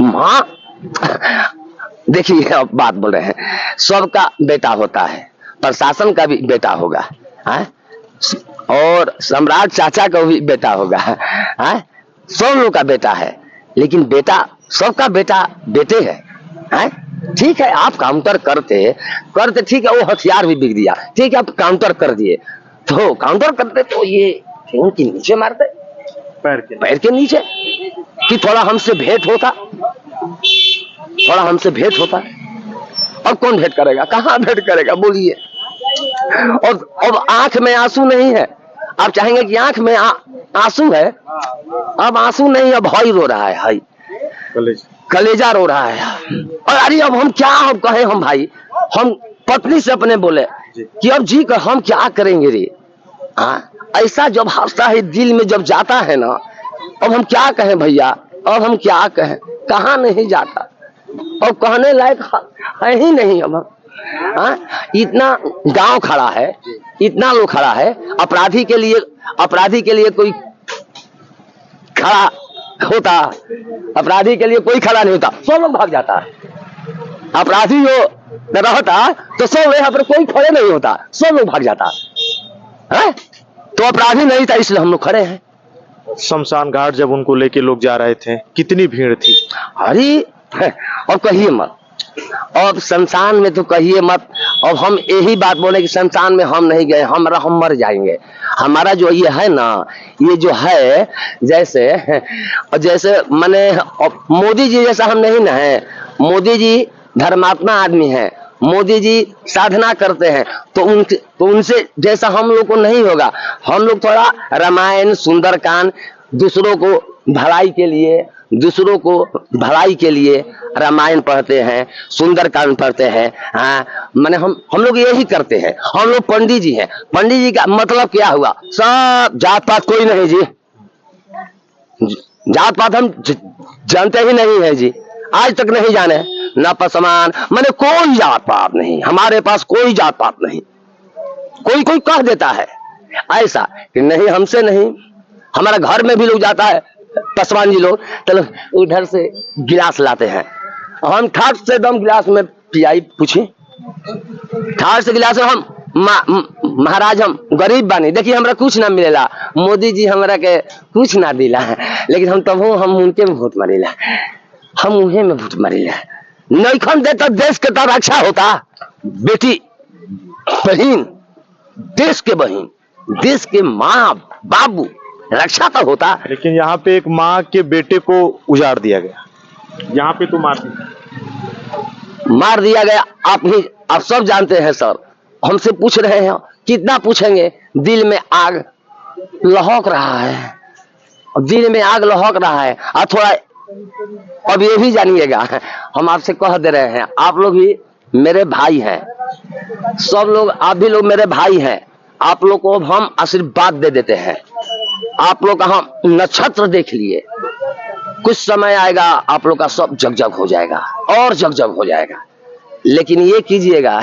माँ देखिए, अब बात बोल रहे हैं, सबका बेटा होता है, प्रशासन का भी बेटा होगा है? और सम्राट चाचा का भी बेटा होगा है? सब लोग का बेटा है, लेकिन बेटा सबका बेटा बेटे है? ठीक है, आप काउंटर करते करते ठीक है, वो हथियार भी बिक दिया, ठीक है, आप काउंटर कर दिए, तो काउंटर करते तो ये उनके नीचे मारते, पैर के नीचे, कि थोड़ा हमसे भेंट होता, थोड़ा हमसे भेंट होता। अब कौन भेंट करेगा, कहाँ भेंट करेगा बोलिए। और अब आंख में आंसू नहीं है, आप चाहेंगे कि आंख में आंसू है, अब आंसू नहीं, अब हई रो रहा है, हई कलेजा रो रहा है। और अरे अब हम क्या अब कहें, हम भाई, हम पत्नी से अपने बोले कि अब जी कर हम क्या करेंगे रे। ऐसा जब हंसता है दिल में, जब जाता है ना, अब हम क्या कहें भैया, अब हम क्या कहें, कहाँ नहीं जाता, अब कहने लायक है ही नहीं। अब इतना गांव खड़ा है, इतना लोग खड़ा है, अपराधी के लिए कोई खड़ा होता, अपराधी के लिए कोई खड़ा नहीं होता, सब लोग भाग जाता है। अपराधी जो रहता तो सब यहाँ पर कोई खड़े नहीं होता, सब लोग भाग जाता है। तो अपराधी नहीं था, इसलिए हम लोग खड़े हैं। शमशान घाट जब उनको लेके लोग जा रहे थे, कितनी भीड़ थी। अरे और कहिए मत, अब शमशान में तो कहिए मत। अब हम यही बात बोले कि शमशान में हम नहीं गए, हम मर जाएंगे। हमारा जो ये है ना, ये जो है जैसे माने मोदी जी जैसा हम नहीं ना है। मोदी जी धर्मात्मा आदमी है, मोदी जी साधना करते हैं, तो उनसे जैसा हम लोग को नहीं होगा। हम लोग थोड़ा रामायण सुंदरकांड, दूसरों को भलाई के लिए रामायण पढ़ते हैं, सुंदरकांड पढ़ते हैं। माने हम लोग यही करते हैं। हम लोग पंडित जी हैं। पंडित जी का मतलब क्या हुआ, सब जात पात कोई नहीं जी, जात पात हम जानते ही नहीं है जी, आज तक नहीं जाने, ना पसमान, माने कोई जात पात नहीं, हमारे पास कोई जात पात नहीं। कोई कह देता है ऐसा कि नहीं हमसे नहीं। हमारा घर में भी लोग जाता है, पसवान जी लोग, चलो उधर से गिलास लाते हैं, हम ठाट से दम गिलास में पियाई, पूछी ठाट से गिलास में, हम महाराज हम गरीब बानी, देखिए हमरा कुछ ना मिलेला, मोदी जी हमरा के कुछ ना दिला है, लेकिन हम तब हम उनके में वोट मारिला, हम उन्हें में वोट मारिला। नईखन देता देश के तो रक्षा होता, बेटी बहन, देश के बहन, देश के माँ बाबू, रक्षा तो होता। लेकिन यहाँ पे एक माँ के बेटे को उजाड़ दिया गया, यहाँ पे तो मार दिया गया। आप सब जानते हैं सर, हमसे पूछ रहे हैं, कितना पूछेंगे, दिल में आग लहक रहा है, दिल में आग लहक रहा है। और थोड़ा अब ये भी जानिएगा, हम आपसे कह दे रहे हैं, आप लोग भी मेरे भाई हैं, सब लोग आप भी लोग मेरे भाई हैं। आप लोग को हम आशीर्वाद दे देते हैं, आप लोग का हम नक्षत्र देख लिए, कुछ समय आएगा आप लोग का सब जगजग हो जाएगा और जगजग हो जाएगा। लेकिन ये कीजिएगा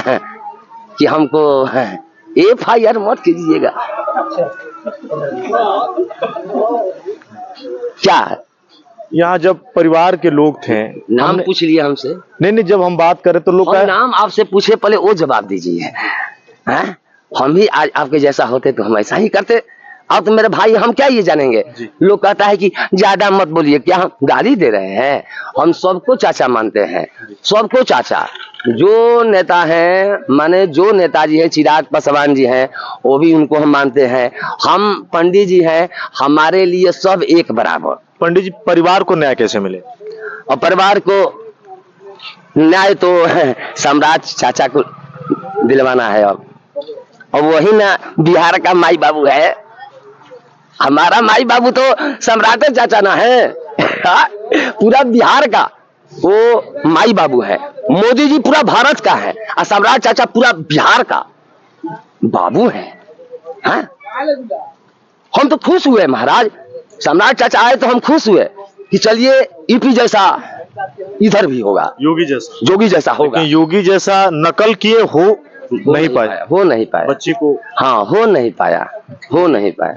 कि हमको FIR मत कीजिएगा। क्या यहाँ जब परिवार के लोग थे, नाम पूछ लिया हमसे? नहीं, जब हम बात करें तो लोग नाम आपसे पूछे, पहले वो जवाब दीजिए। हम भी आज आपके जैसा होते तो हम ऐसा ही करते। आप तो मेरे भाई, हम क्या ये जानेंगे। लोग कहता है कि ज्यादा मत बोलिए, क्या हम गाली दे रहे हैं? हम सबको चाचा मानते हैं, सबको चाचा। जो नेता हैं, माने जो नेताजी हैं, चिराग पासवान जी हैं, वो भी उनको हम मानते हैं। हम पंडित जी हैं, हमारे लिए सब एक बराबर। पंडित जी, परिवार को न्याय कैसे मिले? और परिवार को न्याय तो सम्राट चाचा को दिलवाना है। अब वही ना बिहार का माई बाबू है, हमारा माई बाबू तो सम्राट चाचा ना है। पूरा बिहार का वो माई बाबू है। मोदी जी पूरा भारत का है और सम्राट चाचा पूरा बिहार का बाबू है। हम तो खुश हुए महाराज, सम्राट चाचा आए तो हम खुश हुए कि चलिए यूपी जैसा इधर भी होगा, योगी जैसा होगा। योगी जैसा नकल किए हो नहीं पाया बच्ची को। हाँ, हो नहीं पाया।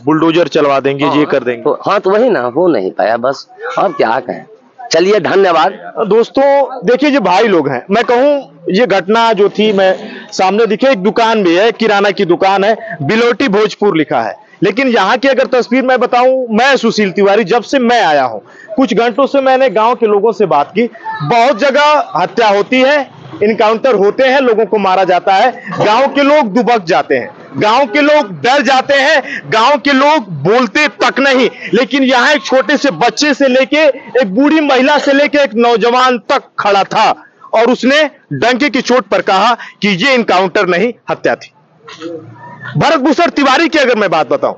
बुलडोजर चलवा देंगे, ये कर देंगे। हाँ, तो वही ना, हो नहीं पाया बस। अब क्या कहें, चलिए धन्यवाद। दोस्तों देखिए, जो भाई लोग हैं, मैं कहूं ये घटना जो थी, मैं सामने दिखे एक दुकान भी है, किराना की दुकान है, बिलोटी भोजपुर लिखा है। लेकिन यहाँ की अगर तस्वीर मैं बताऊं, मैं सुशील तिवारी, जब से मैं आया हूं, कुछ घंटों से मैंने गांव के लोगों से बात की। बहुत जगह हत्या होती है, इनकाउंटर होते हैं, लोगों को मारा जाता है, गांव के लोग दुबक जाते हैं, गांव के लोग डर जाते हैं, गांव के लोग बोलते तक नहीं। लेकिन यहाँ एक छोटे से बच्चे से लेके एक बूढ़ी महिला से लेके एक नौजवान तक खड़ा था और उसने डंके की चोट पर कहा कि ये इनकाउंटर नहीं, हत्या थी। भरत भूषण तिवारी की अगर मैं बात बताऊं,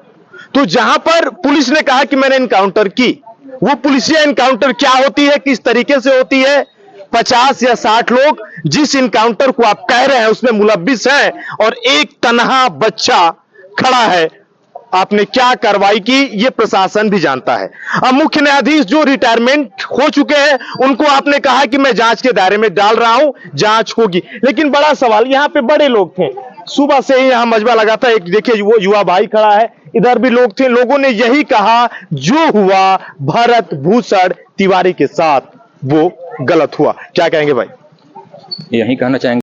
तो जहां पर पुलिस ने कहा कि मैंने इनकाउंटर की, वो पुलिसिया इनकाउंटर क्या होती है, किस तरीके से होती है, 50 या 60 लोग जिस इनकाउंटर को आप कह रहे हैं उसमें मुलव्विस हैं और एक तन्हा बच्चा खड़ा है, आपने क्या कार्रवाई की ये प्रशासन भी जानता है। अब मुख्य न्यायाधीश जो रिटायरमेंट हो चुके हैं, उनको आपने कहा कि मैं जांच के दायरे में डाल रहा हूं, जांच होगी। लेकिन बड़ा सवाल, यहां पे बड़े लोग थे, सुबह से ही यहां मजबा लगा था। एक देखिए वो युवा भाई खड़ा है, इधर भी लोग थे, लोगों ने यही कहा जो हुआ भरत भूषण तिवारी के साथ वो गलत हुआ। क्या कहेंगे भाई? यही कहना चाहेंगे